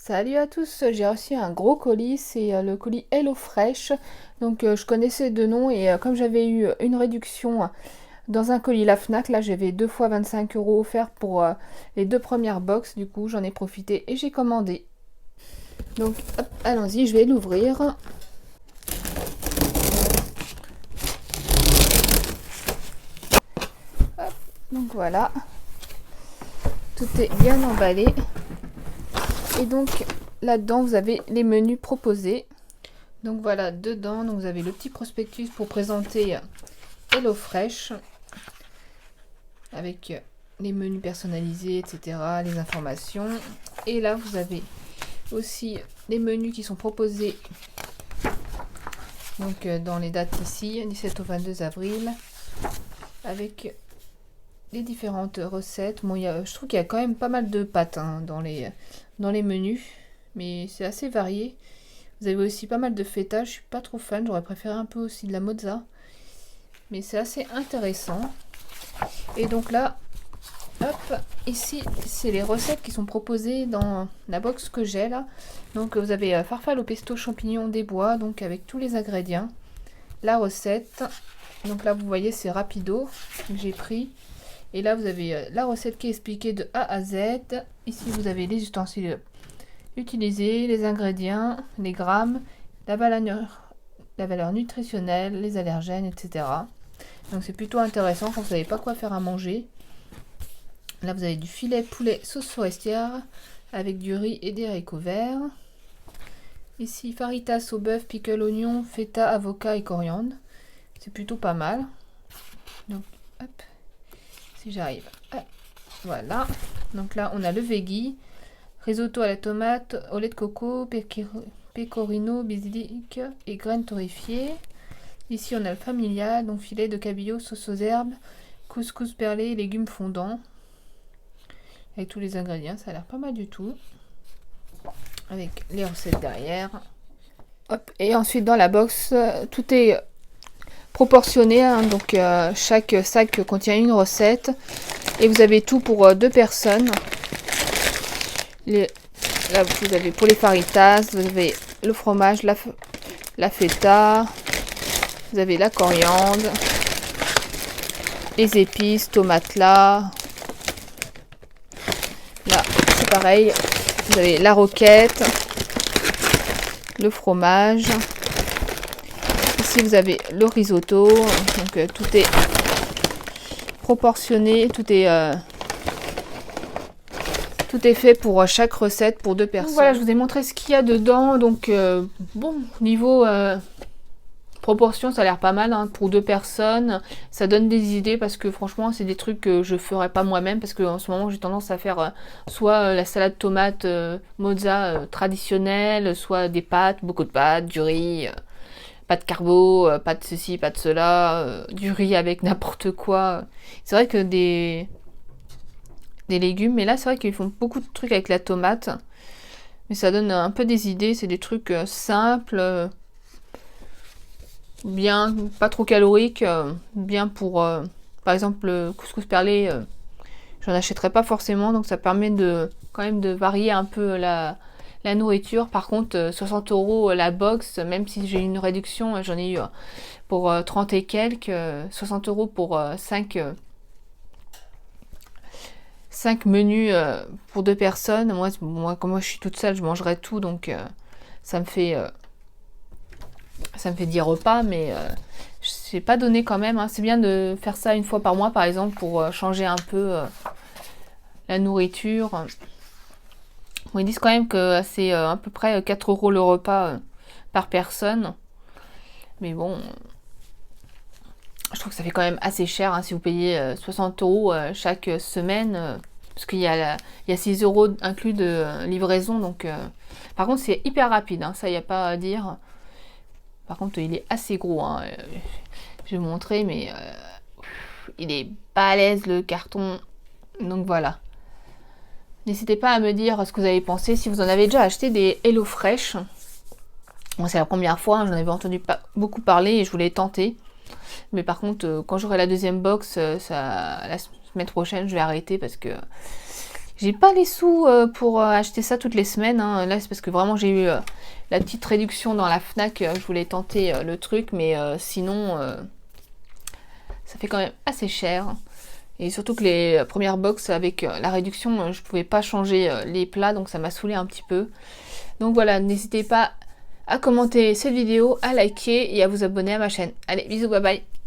Salut à tous, j'ai reçu un gros colis, c'est le colis HelloFresh. Donc je connaissais de nom et comme j'avais eu une réduction dans un colis la Fnac, là j'avais 2 fois 25 € offerts pour les 2 premières box, du coup j'en ai profité et j'ai commandé. Donc hop, allons-y, je vais l'ouvrir. Hop, donc voilà, tout est bien emballé. Et donc là-dedans vous avez les menus proposés. Donc voilà, dedans, donc vous avez le petit prospectus pour présenter HelloFresh avec les menus personnalisés, etc., les informations. Et là, vous avez aussi les menus qui sont proposés donc dans les dates ici, 17 au 22 avril, avec les différentes recettes. Bon, je trouve qu'il y a quand même pas mal de pâtes dans les menus, mais c'est assez varié. Vous avez aussi pas mal de feta, je suis pas trop fan, j'aurais préféré un peu aussi de la mozza. Mais c'est assez intéressant. Et donc là, hop, ici, c'est les recettes qui sont proposées dans la box que j'ai là. Donc vous avez farfalle au pesto champignons des bois, donc avec tous les ingrédients. La recette, donc là vous voyez c'est rapido que j'ai pris. Et là vous avez la recette qui est expliquée de A à Z. Ici vous avez les ustensiles utilisés, les ingrédients, les grammes, la valeur nutritionnelle, les allergènes, etc. Donc c'est plutôt intéressant quand vous ne savez pas quoi faire à manger. Là vous avez du filet poulet sauce forestière avec du riz et des haricots verts. Ici faritas au bœuf, pickle oignon, feta, avocat et coriandre. C'est plutôt pas mal. Donc hop, si j'arrive. Voilà. Donc là on a le veggie, risotto à la tomate, au lait de coco, pecorino, basilic et graines torréfiées. Ici on a le familial, donc filet de cabillaud, sauce aux herbes, couscous perlé, légumes fondants. Avec tous les ingrédients, ça a l'air pas mal du tout. Avec les recettes derrière. Hop. Et ensuite dans la box, tout est proportionné, donc chaque sac contient une recette. Et vous avez tout pour 2 personnes. Là vous avez pour les faritas, vous avez le fromage, la feta, vous avez la coriandre, les épices, tomates là. Là, c'est pareil. Vous avez la roquette, le fromage. Ici, vous avez le risotto. Donc, tout est proportionné. Tout est fait pour chaque recette pour 2 personnes. Donc, voilà, je vous ai montré ce qu'il y a dedans. Donc, bon, niveau proportion, ça a l'air pas mal pour 2 personnes. Ça donne des idées parce que franchement, c'est des trucs que je ferais pas moi-même parce que en ce moment, j'ai tendance à faire soit la salade tomate mozza traditionnelle, soit des pâtes, beaucoup de pâtes, du riz, pâtes carbo, pâtes ceci, pâtes cela, du riz avec n'importe quoi. C'est vrai que des légumes, mais là, c'est vrai qu'ils font beaucoup de trucs avec la tomate. Mais ça donne un peu des idées, c'est des trucs simples. Bien, pas trop calorique, bien pour, par exemple, le couscous perlé, j'en achèterai pas forcément, donc ça permet quand même de varier un peu la nourriture. Par contre, 60 € la box, même si j'ai une réduction, j'en ai eu pour 30 et quelques, 60 € pour 5 menus pour 2 personnes. Moi, comme moi je suis toute seule, je mangerai tout, donc ça me fait 10 repas, mais je n'ai pas donné quand même. C'est bien de faire ça une fois par mois, par exemple, pour changer un peu la nourriture. Bon, ils disent quand même que c'est à peu près 4 € le repas par personne. Mais bon, je trouve que ça fait quand même assez cher si vous payez 60 € chaque semaine. Parce qu'il y a 6 € inclus de livraison. Donc, par contre, c'est hyper rapide. Ça, il n'y a pas à dire. Par contre, il est assez gros. Je vais vous montrer, mais il est balèze le carton. Donc voilà. N'hésitez pas à me dire ce que vous avez pensé. Si vous en avez déjà acheté des HelloFresh. Moi, c'est la première fois. J'en avais entendu beaucoup parler et je voulais tenter. Mais par contre, quand j'aurai la deuxième box, la semaine prochaine, je vais arrêter parce que J'ai pas les sous pour acheter ça toutes les semaines, hein. Là, c'est parce que vraiment j'ai eu la petite réduction dans la Fnac. Je voulais tenter le truc, mais sinon, ça fait quand même assez cher. Et surtout que les premières box avec la réduction, je pouvais pas changer les plats, donc ça m'a saoulé un petit peu. Donc voilà, n'hésitez pas à commenter cette vidéo, à liker et à vous abonner à ma chaîne. Allez, bisous, bye bye.